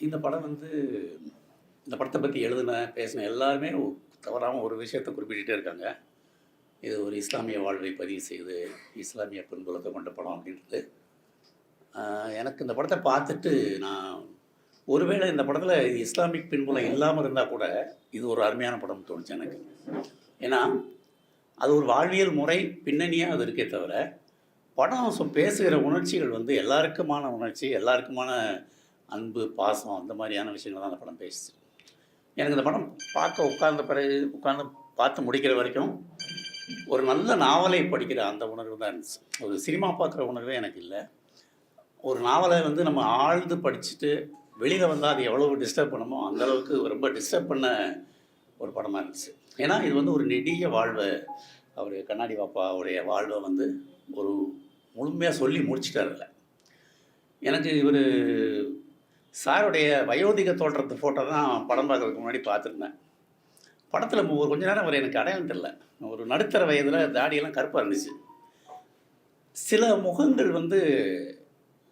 இந்த படம் வந்து இந்த படத்த பத்தி எழுதுன, பேசின எல்லாருமே தவறாம ஒரு விஷயத்த குறிப்பிட்டுட்டே இருக்காங்க. இது ஒரு இஸ்லாமிய வாழ்வை பதிவு செய்து, இஸ்லாமிய பின்புலத்த கொண்ட படம் அப்படின்றது. அ எனக்கு இந்த படத்த பார்த்துட்டு நான் ஒருவேளை இந்த படத்தில இஸ்லாமிக் பின்புலம் இல்லாம இருந்தா கூட, இது ஒரு அருமையான படம்னு தோணுச்சு எனக்கு. ஏன்னா, அது ஒரு வாழ்வியல் முறை பின்னணியா அது இருக்கே தவிர, படம் பேசுகிற உணர்ச்சிகள் வந்து எல்லாருக்குமான உணர்ச்சி, எல்லாருக்குமான அன்பு, பாசம் அந்த மாரியான விஷயங்கள தான் அந்த படம் பேசுச்சு. எனக்கு இந்த படம் பார்க்க உட்கார்ந்த பிறகு உட்கார்ந்து பார்த்து முடிக்கிற வரைக்கும், ஒரு நல்ல நாவலை படிக்கிற அந்த உணர்வு தான் இருந்துச்சு. ஒரு சினிமா பார்க்குற உணர்வே எனக்கு இல்ல. ஒரு நாவல வந்து நம்ம ஆழ்ந்து படிச்சுட்டு, வெளியில வந்தா அது எவ்வளவு டிஸ்டர்ப் பண்ணுமோ, அந்த அளவுக்கு ரொம்ப டிஸ்டர்ப் பண்ண ஒரு படமா இருந்துச்சு. ஏன்னா, இது வந்து ஒரு நெடிய வாழ்வ அவரு கண்ணாடி பாப்பாவுடைய வாழ்வ வந்து ஒரு முழுமையா சொல்லி முடிச்சுட்டாரு அதுல. எனக்கு இவரு சாருடைய வயோதிக தோற்றத்து ஃபோட்டோ தான் படம் பார்க்கறதுக்கு முன்னாடி பார்த்துருந்தேன். படத்தில ஒரு கொஞ்ச நேரம் அவர எனக்கு அடையாளம் தெரியல. ஒரு நடுத்தர வயதில தாடியெல்லாம் கருப்பா இருந்துச்சு. சில முகங்கள் வந்து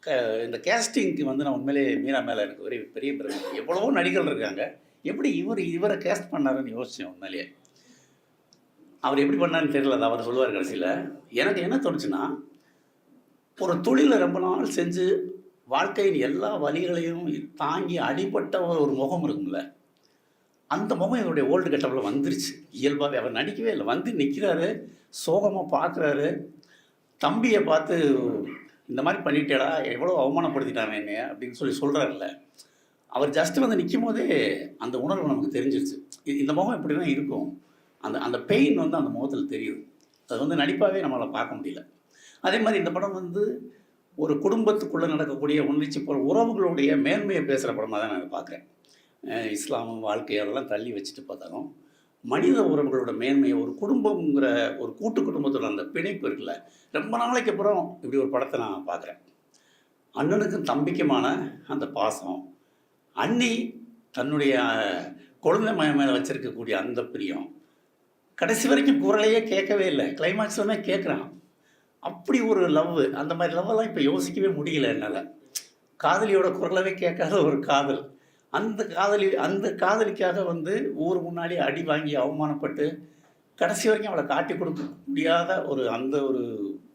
க இந்த கேஸ்டிங்க்கு வந்து நான் உண்மையிலேயே மீரா மேல எனக்கு ஒரே பெரிய பிரமிப்பு. எவ்வளவோ நடிகர்கள் இருக்காங்க. எப்படி இவர கேஸ்ட் பண்ணாருன்னு யோசிச்சேன் உண்மையிலேயே. அவர் எப்படி பண்ணாருன்னு தெரியல. அது அவர் சொல்லுவாரு கடைசில. எனக்கு என்ன தோணுச்சுன்னா, ஒரு தொழில ரொம்ப நாள் செஞ்சு வாழ்க்கையின் எல்லா வலிகளையும் தாங்கி அடிபட்ட ஒரு முகம் இருக்கும்ல, அந்த முகம் இவருடைய ஓல்டு கெட்டப்ல வந்துருச்சு. இயல்பாவே அவர் நடிக்கவே இல்ல. வந்து நிக்கிறாரு, சோகமா பார்க்குறாரு. தம்பிய பார்த்து, "இந்த மாரி பண்ணிட்டேடா, எவ்வளோ அவமானப்படுத்திட்டாங்க என்னைய" அப்படின்னு சொல்றாருல்ல. அவர் ஜஸ்ட் வந்து நிக்கும்போதே அந்த உணர்வு நமக்கு தெரிஞ்சிருச்சு. இந்த முகம் இப்படி தான் இருக்கும். அந்த அந்த பெயின் வந்து அந்த முகத்தில தெரியுது. அது வந்து நடிப்பாவே நம்மளால பார்க்க முடியல. அதே மாரி இந்த படம் வந்து ஒரு குடும்பத்துக்குள்ள நடக்கக்கூடிய உணர்ச்சி போல உறவுகளுடைய மேன்மைய பேசுற படமா தான் நான் இத பார்க்குறேன். இஸ்லாம், வாழ்க்கை அதெல்லாம் தள்ளி வச்சுட்டு பார்த்தாலும், மனித உறவுகளோட மேன்மைய ஒரு குடும்பம்ங்கிற ஒரு கூட்டு குடும்பத்தோட அந்த பிணைப்பு இருக்குல்ல, ரொம்ப நாளைக்கு அப்புறம் இப்படி ஒரு படத்த நான் பார்க்குறேன். அண்ணனுக்கும் தம்பிக்குமான அந்த பாசம், அண்ணி தன்னுடைய குழந்தை மகன் மேல வச்சிருக்கக்கூடிய அந்த பிரியம், கடைசி வரைக்கும் குரலையே கேட்கவே இல்ல. கிளைமாக்ஸ்ல தான் கேட்குறான். அப்படி ஒரு லவ். அந்த மாரி லவ்வெல்லாம் இப்ப யோசிக்கவே முடியல என்னால. காதலியோட குரலவே கேட்காத ஒரு காதல். அந்த காதலிக்காக வந்து ஊர் முன்னாடி அடி வாங்கி அவமானப்பட்டு, கடைசி வரைக்கும் அவள காட்டிக் கொடுக்க முடியாத அந்த ஒரு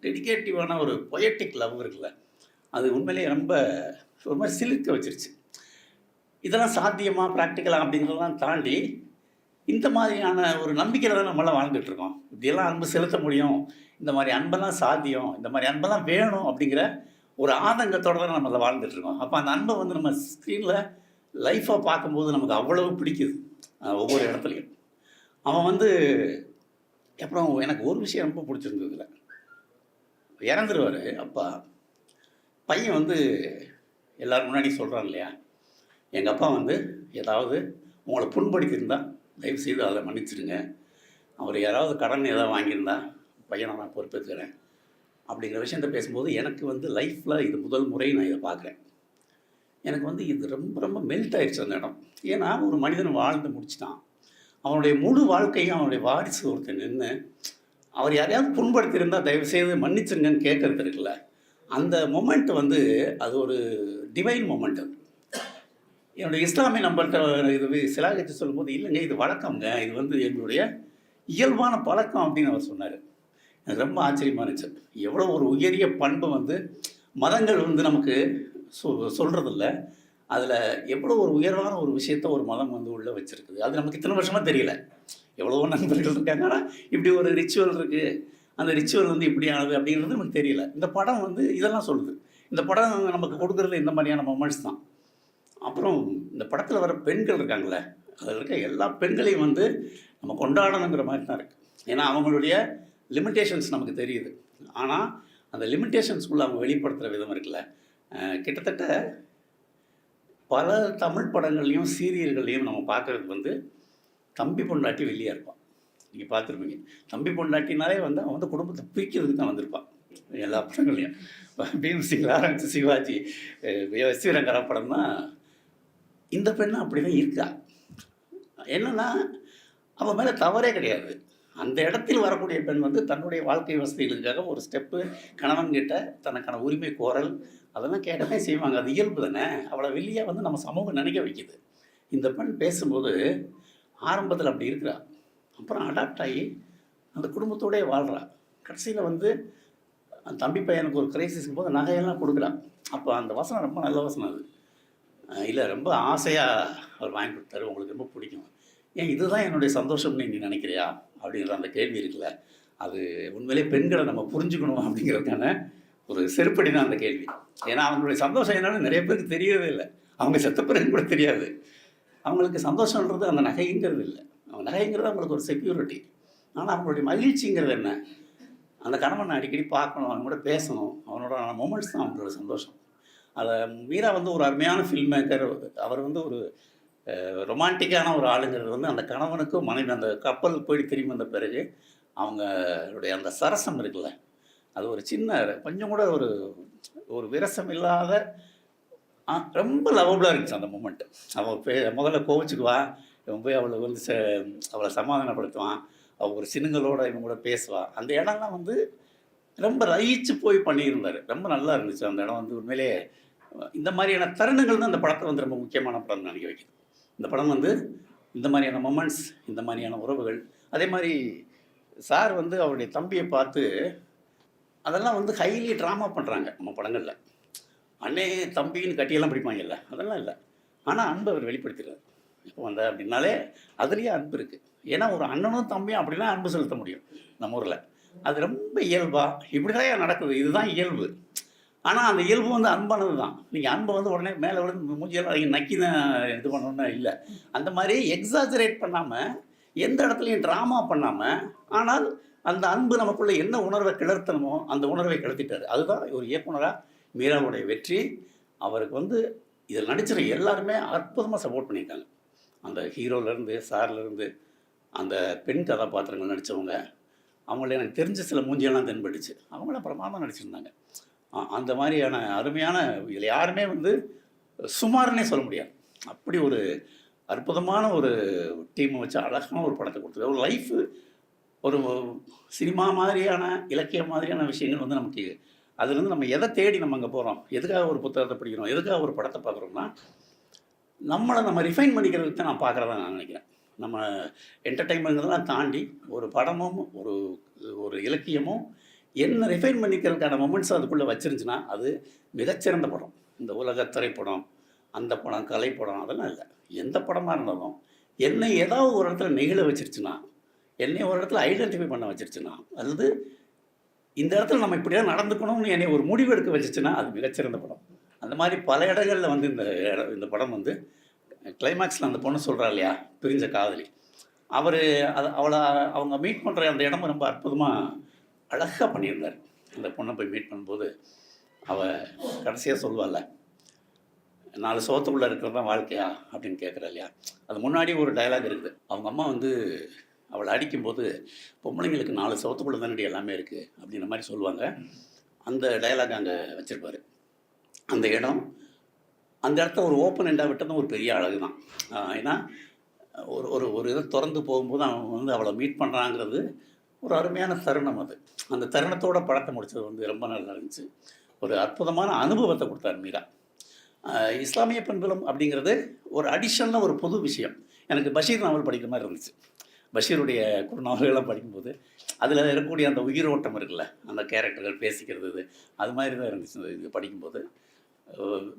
டெடிகேட்டிவான ஒரு பொயட்டிக் லவ் இருக்குல்ல, அது உண்மையிலேயே ரொம்ப ஒரு மாரி சிலிர்க்க வச்சுருச்சு. இதெல்லாம் சாத்தியமா, பிராக்டிகலா அப்படிங்கிறதெல்லாம் தாண்டி, இந்த மாதிரியான ஒரு நம்பிக்கையில தான் நம்மலாம் வாழ்ந்துட்டு இருக்கோம். இப்படியெல்லாம் அன்பு செலுத்த முடியும். இந்த மாரி அன்பெல்லாம் சாத்தியம். இந்த மாரி அன்பெல்லாம் வேணும் அப்படிங்கிற ஒரு ஆதங்கத்தோட தான் நம்ம அதில வாழ்ந்துட்டு இருக்கோம். அப்ப அந்த அன்ப வந்து நம்ம ஸ்க்ரீன்ல லைஃபா பார்க்கும்போது நமக்கு அவ்வளவு பிடிக்குது. ஒவ்வொரு இடத்துலயும். அவன் வந்து அப்புறம் எனக்கு ஒரு விஷயம் ரொம்ப பிடிச்சிருந்தது இதுல. இறந்துருவாரு அப்பா. பையன் வந்து எல்லார் முன்னாடியும் சொல்றான் இல்லையா? எங்க அப்பா வந்து ஏதாவது உங்கள புண்படுத்தியிருந்தா, தயவுசெய்து அத மன்னிச்சுடுங்க. அவர் யாராவது கடன் ஏதாவது வாங்கியிருந்தா, பையன நான் பொறுப்பேத்துக்கிறேன். அப்படிங்கிற விஷயத்த பேசும்போது, எனக்கு வந்து லைஃப்ல இது முதல் முறை நான் இத பார்க்குறேன். எனக்கு வந்து இது ரொம்ப ரொம்ப மெல்ட் ஆயிடுச்சு அந்த இடம். ஏன்னா, ஒரு மனிதன் வாழ்ந்து முடிச்சுட்டான். அவனுடைய முழு வாழ்க்கையும் அவனுடைய வாரிசு ஒருத்தன் நின்னு, அவர் யாரையாவது புண்படுத்தியிருந்தா தயவுசெய்து மன்னிச்சுருங்கன்னு கேட்கறது இருக்குல்ல, அந்த மொமெண்ட் வந்து அது ஒரு டிவைன் மொமெண்ட் அது. என்னுடைய இஸ்லாமிய நண்பர்ட்ட இது சிலாகிச்சு சொல்லும்போது, "இல்லைங்க இது வழக்கம்ங்க. இது வந்து எங்களுடைய இயல்பான பழக்கம்" அப்படின்னு அவர் சொன்னாரு. எனக்கு ரொம்ப ஆச்சரியமா இருந்துச்சு. எவ்வளோ ஒரு உயரிய பண்பு வந்து மதங்கள் வந்து நமக்கு சொல்றதில்ல. அதில எவ்வளோ ஒரு உயர்வான ஒரு விஷயத்த ஒரு மதம் வந்து உள்ள வச்சிருக்குது. அது நமக்கு இத்தன வருஷமா தெரியல. எவ்வளவோ நண்பர்கள் இருக்காங்க. ஆனா, இப்படி ஒரு ரிச்சுவல் இருக்கு. அந்த ரிச்சுவல் வந்து இப்படியானது அப்படிங்கிறது நமக்கு தெரியல. இந்த படம் வந்து இதெல்லாம் சொல்லுது. இந்த படம் நமக்கு கொடுக்குறது இந்த மாரியான மொமெண்ட்ஸ் தான். அப்புறம் இந்த படத்தில வர பெண்கள் இருக்காங்கல்ல, அதில இருக்க எல்லா பெண்களையும் வந்து நம்ம கொண்டாடணுங்கிற மாரி தான் இருக்கு. ஏன்னா, அவங்களுடைய லிமிட்டேஷன்ஸ் நமக்கு தெரியுது. ஆனா, அந்த லிமிட்டேஷன்ஸ்குள்ள அவங்க வெளிப்படுத்துற விதம் இருக்குல்ல, கிட்டத்தட்ட பல தமிழ் படங்கள்லயும், சீரியல்கள்லயும் நம்ம பார்க்குறதுக்கு வந்து தம்பி பொண்டாட்டி வில்லியா இருப்பான். நீங்க பார்த்துருப்பீங்க. தம்பி பொண்டாட்டினாலே வந்து அவன் வந்து குடும்பத்த பிரிக்கிறதுக்கு தான் வந்திருப்பான். எல்லா படங்கள்லயும். பீம்சிங்ல ஆரம்பிச்சு சிவாஜி, எஸ் வி ரங்கராவ் படம்னா, இந்த பெண்ணும் அப்படிதான் இருக்கா. என்னன்னா, அவ மேல தவறே கிடையாது. அந்த இடத்தில் வரக்கூடிய பெண் வந்து தன்னுடைய வாழ்க்கை வசதிகளுக்காக ஒரு ஸ்டெப்பு கணவன்கிட்ட தனக்கான உரிமை கோரல், அதெல்லாம் கேட்கவே செய்வாங்க. அது இயல்பு தானே. அவளை வெளியே வந்து நம்ம சமூகம் நினைக்க வைக்குது. இந்த பெண் பேசும்போது ஆரம்பத்தில் அப்படி இருக்கிறா. அப்புறம் அடாப்ட் ஆகி அந்த குடும்பத்தோடயே வாழ்றா. கடைசியில் வந்து அந்த தம்பி பையனுக்கு ஒரு கிரைசிஸ்க்கும் போது நகையெல்லாம் கொடுக்குறான். அப்போ அந்த வசனம் ரொம்ப நல்ல வசனம் அது. இல்லை ரொம்ப ஆசையாக அவர் வாங்கி கொடுத்தாரு, உங்களுக்கு ரொம்ப பிடிக்கும். ஏன் இதுதான் என்னுடைய சந்தோஷம்னு நீ நினைக்கிறியா அப்படிங்கிற அந்த கேள்வி இருக்குல்ல, அது உண்மையிலே பெண்களை நம்ம புரிஞ்சுக்கணும் அப்படிங்கிறதுக்கான ஒரு செருப்படி தான் அந்த கேள்வி. ஏன்னா அவங்களுடைய சந்தோஷம் என்னன்னு நிறைய பேருக்கு தெரியவே இல்லை. அவங்க செத்த பிறகு கூட தெரியாது. அவங்களுக்கு சந்தோஷன்றது அந்த நகைங்கிறது இல்லை. அவங்க நகைங்கிறது அவங்களுக்கு ஒரு செக்யூரிட்டி. ஆனால் அவங்களுடைய மகிழ்ச்சிங்கிறது என்ன? அந்த கணவனை அடிக்கடி பார்க்கணும், அவன் கூட பேசணும், அவனோட மொமெண்ட்ஸ் தான் அவங்களோட சந்தோஷம். அதை மீரா வந்து ஒரு அருமையான ஃபில்ம் மேக்கர். அவர் வந்து ஒரு ரொமான்டிக்கான ஒரு ஆளுங்கிறது வந்து அந்த கணவனுக்கும் மனைவி அந்த கப்பல் போய் திரும்பி வந்த பிறகு அவங்களுடைய அந்த சரசம் இருக்குல்ல, அது ஒரு சின்ன கொஞ்சம் கூட ஒரு ஒரு விரசம் இல்லாத ரொம்ப லவபுளாக இருந்துச்சு அந்த மூமெண்ட்டு. அவள் முதல்ல கோவிச்சுக்குவா, இவன் போய் அவளை வந்து அவளை சமாதானப்படுத்துவான், அவள் ஒரு சினுங்களோட இவங்க கூட பேசுவாள். அந்த இடம்லாம் வந்து ரொம்ப ரசித்து போய் பண்ணியிருந்தார். ரொம்ப நல்லா இருந்துச்சு அந்த இடம். வந்து உண்மையிலே இந்த மாதிரியான தருணங்கள் தான் இந்த படத்தை வந்து ரொம்ப முக்கியமான படம் நினைக்க வைக்குது. இந்த படம் வந்து இந்த மாதிரியான மொமெண்ட்ஸ், இந்த மாதிரியான உறவுகள், அதே மாதிரி சார் வந்து அவருடைய தம்பியை பார்த்து அதெல்லாம் வந்து ஹைலி ட்ராமா பண்ணுறாங்க நம்ம படங்களில். அண்ணே தம்பின்னு கட்டியெல்லாம் பிடிப்பாங்கல்ல, அதெல்லாம் இல்லை. ஆனால் அன்பு அவர் வெளிப்படுத்துகிறார். இப்போ வந்த அப்படின்னாலே அதுலேயே அன்பு இருக்குது. ஏன்னா ஒரு அண்ணனும் தம்பியும் அப்படின்னா அன்பு செலுத்த முடியும் நம்ம ஊரில். அது ரொம்ப இயல்பாக இப்படி தான் நடக்குது, இதுதான் இயல்பு. ஆனால் அந்த இயல்பு வந்து அன்பானது தான். நீங்கள் அன்பை வந்து உடனே மேலே விழுந்து மூஞ்சியெல்லாம் நக்கி தான் இது பண்ணணும்னா இல்லை. அந்த மாதிரி எக்ஸாஜரேட் பண்ணாமல், எந்த இடத்துலையும் ட்ராமா பண்ணாமல், ஆனால் அந்த அன்பு நமக்குள்ளே என்ன உணர்வை கிளர்த்தணுமோ அந்த உணர்வை கிளர்த்திட்டார். அதுதான் ஒரு இயக்குனராக மீராவுடைய வெற்றி. அவருக்கு வந்து இதில் நடிச்சிட எல்லாருமே அற்புதமாக சப்போர்ட் பண்ணியிருக்காங்க. அந்த ஹீரோலேருந்து சார்லேருந்து அந்த பெண் கதாபாத்திரங்கள் நடித்தவங்க, அவங்கள எனக்கு தெரிஞ்ச சில மூஞ்சியெல்லாம் தென்பட்டுச்சு. அவங்களாம் பிரமாதமாக நடிச்சிருந்தாங்க. அந்த மாதிரியான அருமையான இதில் யாருமே வந்து சுமார்னே சொல்ல முடியாது. அப்படி ஒரு அற்புதமான ஒரு டீமை வச்சு அழகான ஒரு படத்தை கொடுத்தது. ஒரு லைஃபு, ஒரு சினிமா மாதிரியான இலக்கியம் மாதிரியான விஷயங்கள் வந்து நமக்கு அதுலேருந்து நம்ம எதை தேடி நம்ம அங்கே போகிறோம், எதுக்காக ஒரு புத்தகத்தை படிக்கிறோம், எதுக்காக ஒரு படத்தை பார்க்குறோம்னா நம்மளை நம்ம ரிஃபைன் பண்ணிக்கிறதுக்கு தான் நான் பார்க்குறதா நான் நினைக்கிறேன். நம்ம என்டர்டெயின்மெண்ட்லாம் தாண்டி ஒரு படமும் ஒரு ஒரு இலக்கியமும் என்ன ரிஃபைன் பண்ணிக்கிறதுக்கான மொமெண்ட்ஸ் அதுக்குள்ளே வச்சிருந்துச்சுன்னா அது மிகச்சிறந்த படம். இந்த உலக திரைப்படம், அந்த படம், கலைப்படம் அதெல்லாம் இல்லை. எந்த படமாக இருந்தாலும் என்னை ஏதாவது ஒரு இடத்துல நெகிழ வச்சிருச்சுன்னா, என்னை ஒரு இடத்துல ஐடென்டிஃபை பண்ண வச்சிருச்சுன்னா, அல்லது இந்த இடத்துல நம்ம இப்படி தான் நடந்துக்கணும்னு என்னை ஒரு முடிவு எடுக்க வச்சிச்சுன்னா அது மிகச்சிறந்த படம். அந்த மாதிரி பல இடங்களில் வந்து இந்த படம் வந்து கிளைமேக்ஸில் அந்த பொண்ணு சொல்கிறா இல்லையா, பிரிஞ்ச காதலி, அவர் அவளை அவங்க மீட் பண்ணுற அந்த இடமும் ரொம்ப அற்புதமாக அழகாக பண்ணியிருந்தார். அந்த பொண்ணை போய் மீட் பண்ணும்போது அவள் கடைசியாக சொல்வாள்ல, 4 சுவத்துக்குள்ளே இருக்கிறது தான் வாழ்க்கையா அப்படின்னு கேட்குறா இல்லையா. அது முன்னாடி ஒரு டயலாக் இருக்குது. அவங்க அம்மா வந்து அவளை அடிக்கும்போது பொம்பளைங்களுக்கு 4 சுவத்துக்குள்ளே தானடி எல்லாமே இருக்குது அப்படின்ற மாதிரி சொல்லுவாங்க. அந்த டயலாக் அங்கே வச்சுருப்பார். அந்த இடம், அந்த இடத்த ஒரு ஓப்பன் எண்டாக விட்டதும் ஒரு பெரிய அழகு தான். ஏன்னா ஒரு ஒரு இதை திறந்து போகும்போது அவன் வந்து அவளை மீட் பண்ணுறாங்கிறது ஒரு அருமையான தருணம். அது அந்த தருணத்தோட படத்தை முடித்தது வந்து ரொம்ப நல்லா இருந்துச்சு. ஒரு அற்புதமான அனுபவத்தை கொடுத்தார் மீரா. இஸ்லாமிய பெண்களும் அப்படிங்கிறது ஒரு அடிஷனலாக ஒரு புது விஷயம். எனக்கு பஷீர் நாவல் படிக்கிற மாதிரி இருந்துச்சு. பஷீருடைய நாவல்கள்லாம் படிக்கும்போது அதில் இருக்கக்கூடிய அந்த உயிரோட்டம் இருக்குல்ல, அந்த கேரக்டர்கள் பேசிக்கிறது அது மாதிரி தான் இருந்துச்சு இது படிக்கும்போது.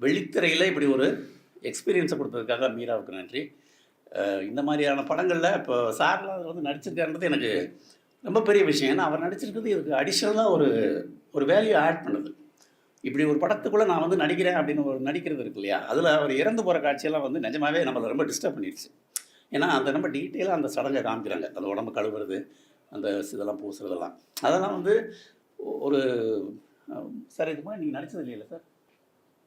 வெள்ளித்திரையில் இப்படி ஒரு எக்ஸ்பீரியன்ஸை கொடுத்ததுக்காக மீராவுக்கு நன்றி. இந்த மாதிரியான படங்களில் இப்போ சார்லாம் அதில் வந்து நடிச்சிருக்காருன்றது எனக்கு ரொம்ப பெரிய விஷயம். ஏன்னா அவர் நடிச்சிருக்கிறது இதுக்கு அடிஷ்னலாக ஒரு வேல்யூ ஆட் பண்ணுது. இப்படி ஒரு படத்துக்குள்ளே நான் வந்து நடிக்கிறேன் அப்படின்னு ஒரு நடிக்கிறது இருக்கு இல்லையா, அதில் அவர் இறந்து போகிற காட்சியெல்லாம் வந்து நிஜமாகவே நம்மளை ரொம்ப டிஸ்டர்ப் பண்ணிடுச்சு. ஏன்னா அந்த ரொம்ப டீட்டெயிலாக அந்த சடங்கை காமிக்கிறாங்க, அந்த உடம்பு கழுவுறது, அந்த இதெல்லாம் பூசுறதெல்லாம். அதெல்லாம் வந்து ஒரு சார் இது மாதிரி நீங்கள் நடித்தது இல்லையில சார்,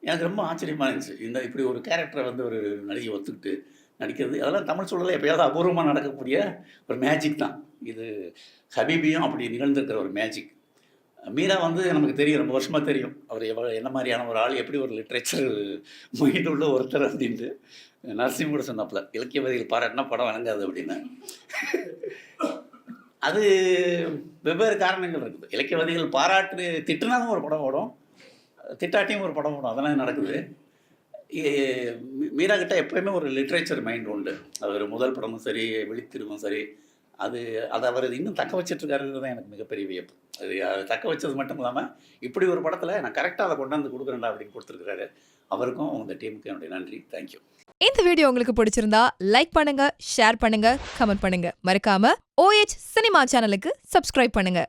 எனக்கு ரொம்ப ஆச்சரியமாக இருந்துச்சு. இப்படி ஒரு கேரக்டரை வந்து ஒரு நடிகை ஒத்துக்கிட்டு நடிக்கிறது, அதெல்லாம் தமிழ் சூழலில் எப்போயாவது அபூர்வமாக நடக்கக்கூடிய ஒரு மேஜிக் தான் இது. ஹபீபியும் அப்படி நிகழ்ந்திருக்கிற ஒரு மேஜிக். மீரா வந்து நமக்கு தெரியும், ரொம்ப வருஷமாக தெரியும் அவர் என்ன மாதிரியான ஒரு ஆள், எப்படி ஒரு லிட்ரேச்சர் மைண்ட் உள்ள ஒருத்தர் அப்படின்ட்டு. நரசிம்ம கூட சொன்னாப்புல, இலக்கியவாதிகள் பாராட்டினா படம் வழங்காது அப்படின்னு. அது வெவ்வேறு காரணங்கள் இருக்குது. இலக்கியவாதிகள் பாராட்டு திட்டுனாலும் ஒரு படம் ஓடும், திட்டாட்டியும் ஒரு படம் போடும், அதெல்லாம் நடக்குது. மீரா கிட்ட எப்போயுமே ஒரு லிட்ரேச்சர் மைண்ட் உண்டு. அவர் முதல் படமும் சரி, விழித்திருவும் சரி, அது அதை அவர் இன்னும் தக்க வச்சிட்ருக்காருங்கிறது தான் எனக்கு மிகப்பெரிய வியப்பு. அது தக்க வச்சது மட்டும் இல்லாமல், இப்படி ஒரு படத்தில் நான் கரெக்டாக அதை கொண்டாந்து கொடுக்குறேன்டா அப்படின்னு கொடுத்துருக்குறாரு. அவருக்கும் இந்த டீமுக்கும் என்னுடைய நன்றி. தேங்க்யூ. இந்த வீடியோ உங்களுக்கு பிடிச்சிருந்தா லைக் பண்ணுங்க, ஷேர் பண்ணுங்க, கமெண்ட் பண்ணுங்க. மறக்காம OH சினிமா சேனலுக்கு சப்ஸ்கிரைப் பண்ணுங்க.